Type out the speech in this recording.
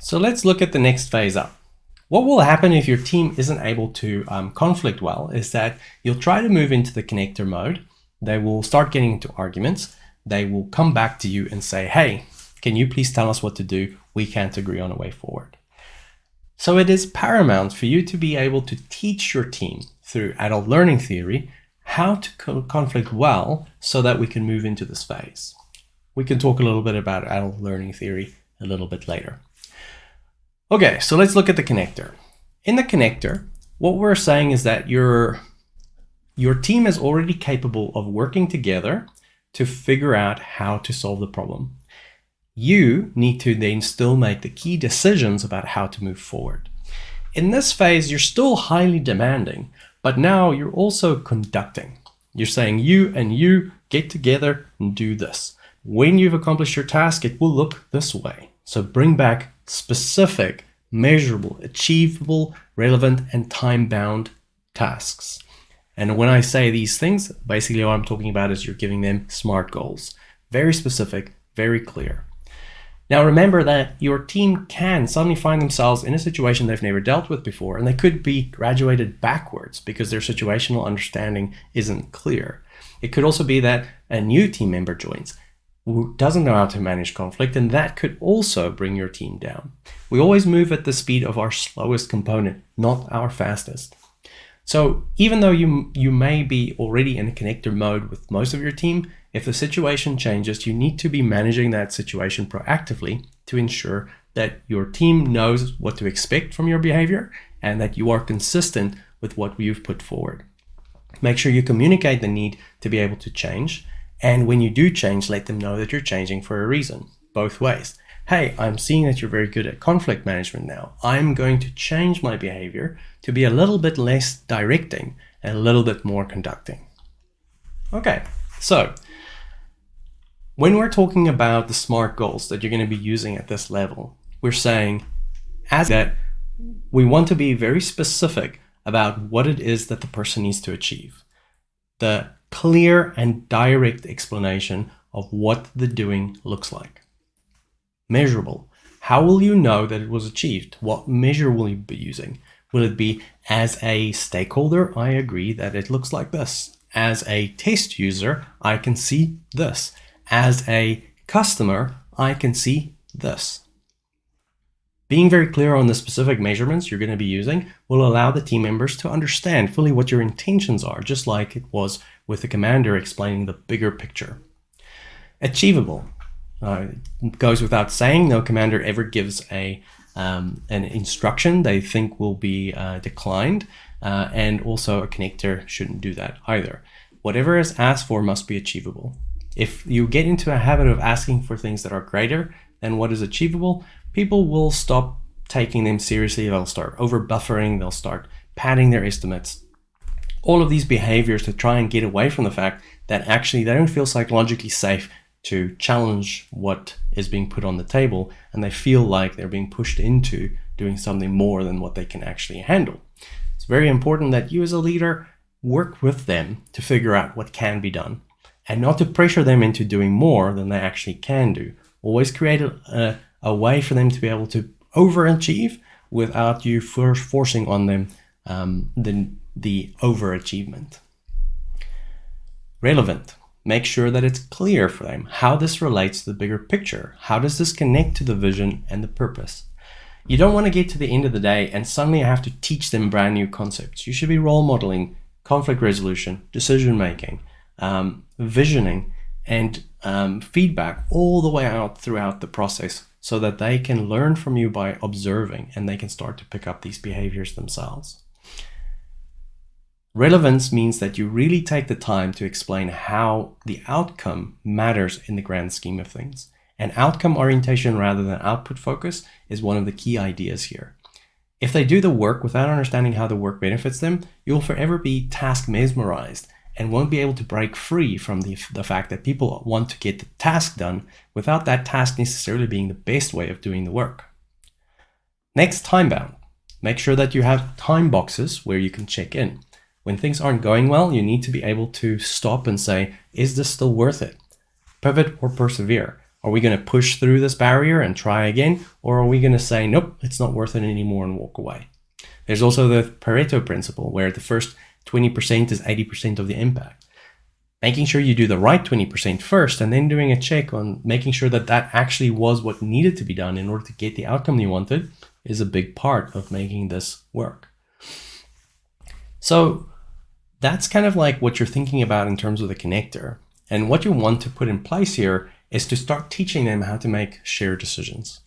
So let's look at the next phase up. What will happen if your team isn't able to conflict well is that you'll try to move into the connector mode. They will start getting into arguments. They will come back to you and say, hey, can you please tell us what to do? We can't agree on a way forward. So it is paramount for you to be able to teach your team through adult learning theory how to conflict well so that we can move into this phase. We can talk a little bit about adult learning theory a little bit later. Okay, so let's look at the connector. In the connector, what we're saying is that your team is already capable of working together to figure out how to solve the problem. You need to then still make the key decisions about how to move forward. In this phase, you're still highly demanding, but now you're also conducting. You're saying you and you get together and do this. When you've accomplished your task, it will look this way. So bring back specific, measurable, achievable, relevant, and time-bound tasks. And when I say these things, basically what I'm talking about is you're giving them SMART goals. Very specific, very clear. Now remember that your team can suddenly find themselves in a situation they've never dealt with before, and they could be graduated backwards because their situational understanding isn't clear. It could also be that a new team member joins who doesn't know how to manage conflict, and that could also bring your team down. We always move at the speed of our slowest component, not our fastest. So even though you may be already in a connector mode with most of your team, if the situation changes, you need to be managing that situation proactively to ensure that your team knows what to expect from your behavior and that you are consistent with what you've put forward. Make sure you communicate the need to be able to change. And when you do change, let them know that you're changing for a reason, both ways. Hey, I'm seeing that you're very good at conflict management now. I'm going to change my behavior to be a little bit less directing and a little bit more conducting. Okay, so when we're talking about the SMART goals that you're going to be using at this level, we're saying as that we want to be very specific about what it is that the person needs to achieve. The clear and direct explanation of what the doing looks like. Measurable. How will you know that it was achieved? What measure will you be using? Will it be as a stakeholder, I agree that it looks like this. As a test user, I can see this. As a customer, I can see this. Being very clear on the specific measurements you're going to be using will allow the team members to understand fully what your intentions are, just like it was with the commander explaining the bigger picture. Achievable. It goes without saying, no commander ever gives an instruction they think will be declined, and also a connector shouldn't do that either. Whatever is asked for must be achievable. If you get into a habit of asking for things that are greater than what is achievable, people will stop taking them seriously. They'll start over buffering, they'll start padding their estimates. All of these behaviors to try and get away from the fact that actually they don't feel psychologically safe to challenge what is being put on the table, and they feel like they're being pushed into doing something more than what they can actually handle. It's very important that you as a leader work with them to figure out what can be done and not to pressure them into doing more than they actually can do. Always create a way for them to be able to overachieve without you forcing on them the overachievement. Relevant. Make sure that it's clear for them how this relates to the bigger picture. How does this connect to the vision and the purpose? You don't want to get to the end of the day and suddenly have to teach them brand new concepts. You should be role modeling, conflict resolution, decision making, visioning, and feedback all the way out throughout the process so that they can learn from you by observing and they can start to pick up these behaviors themselves. Relevance means that you really take the time to explain how the outcome matters in the grand scheme of things. And outcome orientation rather than output focus is one of the key ideas here. If they do the work without understanding how the work benefits them, you'll forever be task mesmerized and won't be able to break free from the fact that people want to get the task done without that task necessarily being the best way of doing the work. Next, time bound. Make sure that you have time boxes where you can check in. When things aren't going well, you need to be able to stop and say, is this still worth it? Pivot or persevere. Are we going to push through this barrier and try again? Or are we going to say, nope, it's not worth it anymore and walk away? There's also the Pareto principle, where the first 20% is 80% of the impact. Making sure you do the right 20% first and then doing a check on making sure that that actually was what needed to be done in order to get the outcome you wanted is a big part of making this work. So that's kind of like what you're thinking about in terms of the connector. And what you want to put in place here is to start teaching them how to make shared decisions.